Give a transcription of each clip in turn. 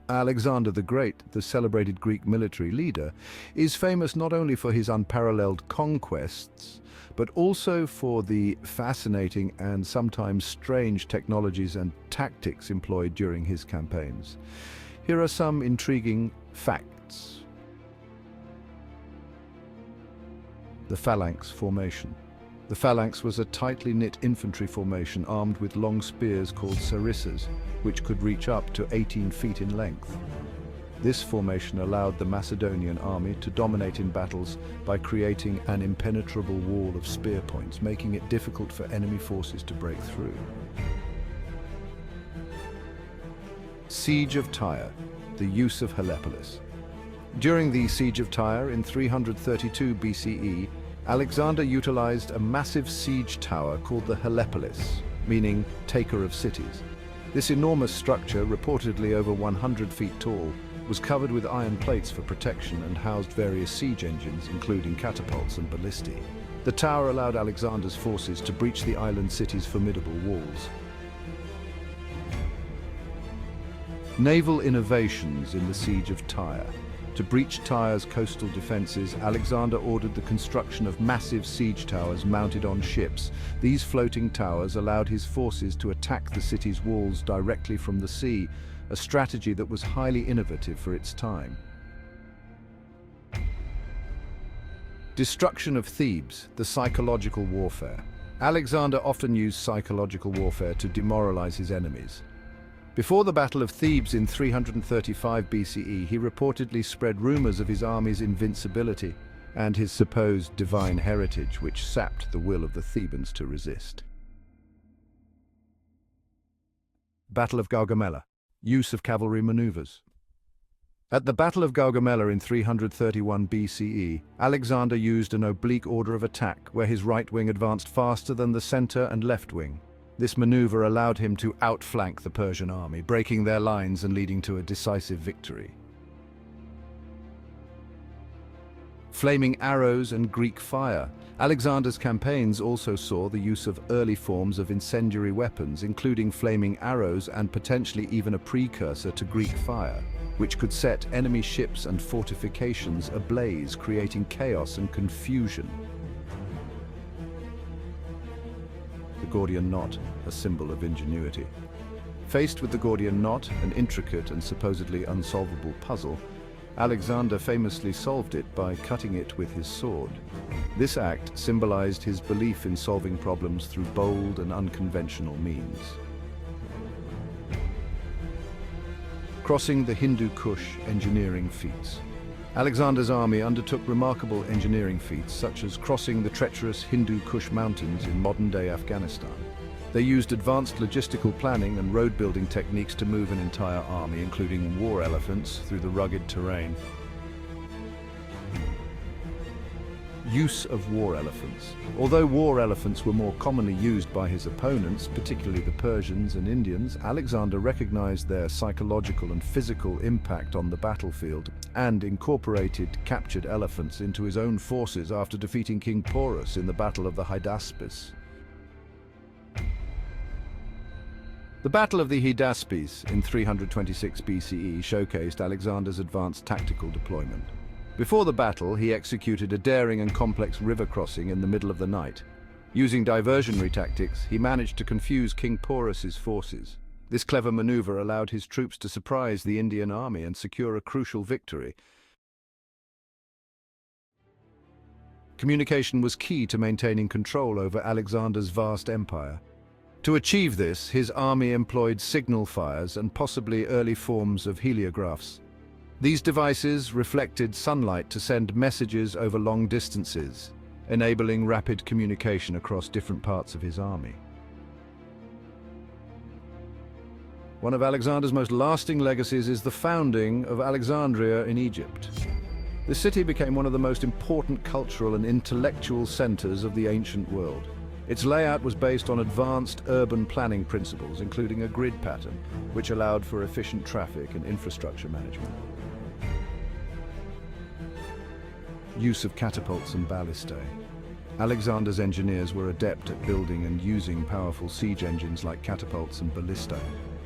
Alexander the Great, the celebrated Greek military leader, is famous not only for his unparalleled conquests, but also for the fascinating and sometimes strange technologies and tactics employed during his campaigns. Here are some intriguing facts. The phalanx formation. The phalanx was a tightly knit infantry formation armed with long spears called sarissas, which could reach up to 18 feet in length. This formation allowed the Macedonian army to dominate in battles by creating an impenetrable wall of spear points, making it difficult for enemy forces to break through. Siege of Tyre, the use of Helepolis. During the Siege of Tyre in 332 BCE, Alexander utilized a massive siege tower called the Helepolis, meaning taker of cities. This enormous structure, reportedly over 100 feet tall, was covered with iron plates for protection and housed various siege engines, including catapults and ballistae. The tower allowed Alexander's forces to breach the island city's formidable walls. Naval innovations in the Siege of Tyre. To breach Tyre's coastal defenses, Alexander ordered the construction of massive siege towers mounted on ships. These floating towers allowed his forces to attack the city's walls directly from the sea, a strategy that was highly innovative for its time. Destruction of Thebes, the psychological warfare. Alexander often used psychological warfare to demoralize his enemies. Before the Battle of Thebes in 335 BCE, he reportedly spread rumors of his army's invincibility and his supposed divine heritage, which sapped the will of the Thebans to resist. Battle of Gaugamela, use of cavalry maneuvers. At the Battle of Gaugamela in 331 BCE, Alexander used an oblique order of attack where his right wing advanced faster than the center and left wing. This maneuver allowed him to outflank the Persian army, breaking their lines and leading to a decisive victory. Flaming arrows and Greek fire. Alexander's campaigns also saw the use of early forms of incendiary weapons, including flaming arrows and potentially even a precursor to Greek fire, which could set enemy ships and fortifications ablaze, creating chaos and confusion. The Gordian knot, a symbol of ingenuity. Faced with the Gordian knot, an intricate and supposedly unsolvable puzzle, Alexander famously solved it by cutting it with his sword. This act symbolized his belief in solving problems through bold and unconventional means. Crossing the Hindu Kush engineering feats. Alexander's army undertook remarkable engineering feats, such as crossing the treacherous Hindu Kush mountains in modern-day Afghanistan. They used advanced logistical planning and road-building techniques to move an entire army, including war elephants, through the rugged terrain. Use of war elephants. Although war elephants were more commonly used by his opponents, particularly the Persians and Indians, Alexander recognized their psychological and physical impact on the battlefield and incorporated captured elephants into his own forces after defeating King Porus in the Battle of the Hydaspes. The Battle of the Hydaspes in 326 BCE showcased Alexander's advanced tactical deployment. Before the battle, he executed a daring and complex river crossing in the middle of the night. Using diversionary tactics, he managed to confuse King Porus's forces. This clever maneuver allowed his troops to surprise the Indian army and secure a crucial victory. Communication was key to maintaining control over Alexander's vast empire. To achieve this, his army employed signal fires and possibly early forms of heliographs. These devices reflected sunlight to send messages over long distances, enabling rapid communication across different parts of his army. One of Alexander's most lasting legacies is the founding of Alexandria in Egypt. The city became one of the most important cultural and intellectual centers of the ancient world. Its layout was based on advanced urban planning principles, including a grid pattern, which allowed for efficient traffic and infrastructure management. Use of catapults and ballistae. Alexander's engineers were adept at building and using powerful siege engines like catapults and ballistae.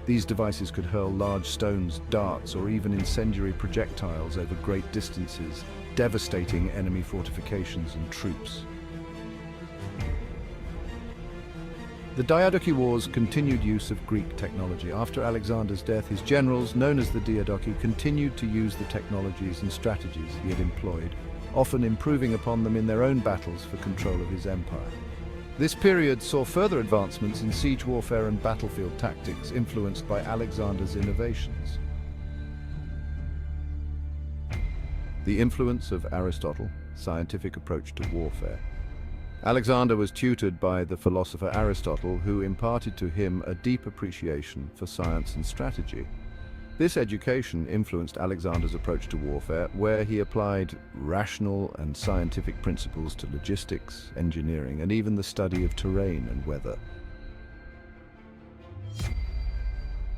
These devices could hurl large stones, darts, or even incendiary projectiles over great distances, devastating enemy fortifications and troops. The Diadochi Wars continued use of Greek technology. After Alexander's death, his generals, known as the Diadochi, continued to use the technologies and strategies he had employed, often improving upon them in their own battles for control of his empire. This period saw further advancements in siege warfare and battlefield tactics influenced by Alexander's innovations. The influence of Aristotle, scientific approach to warfare. Alexander was tutored by the philosopher Aristotle, who imparted to him a deep appreciation for science and strategy. This education influenced Alexander's approach to warfare, where he applied rational and scientific principles to logistics, engineering, and even the study of terrain and weather.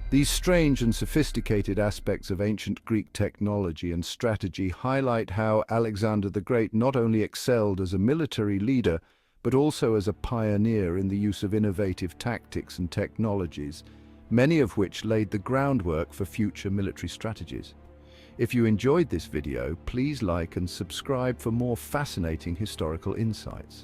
These strange and sophisticated aspects of ancient Greek technology and strategy highlight how Alexander the Great not only excelled as a military leader, but also as a pioneer in the use of innovative tactics and technologies, many of which laid the groundwork for future military strategies. If you enjoyed this video, please like and subscribe for more fascinating historical insights.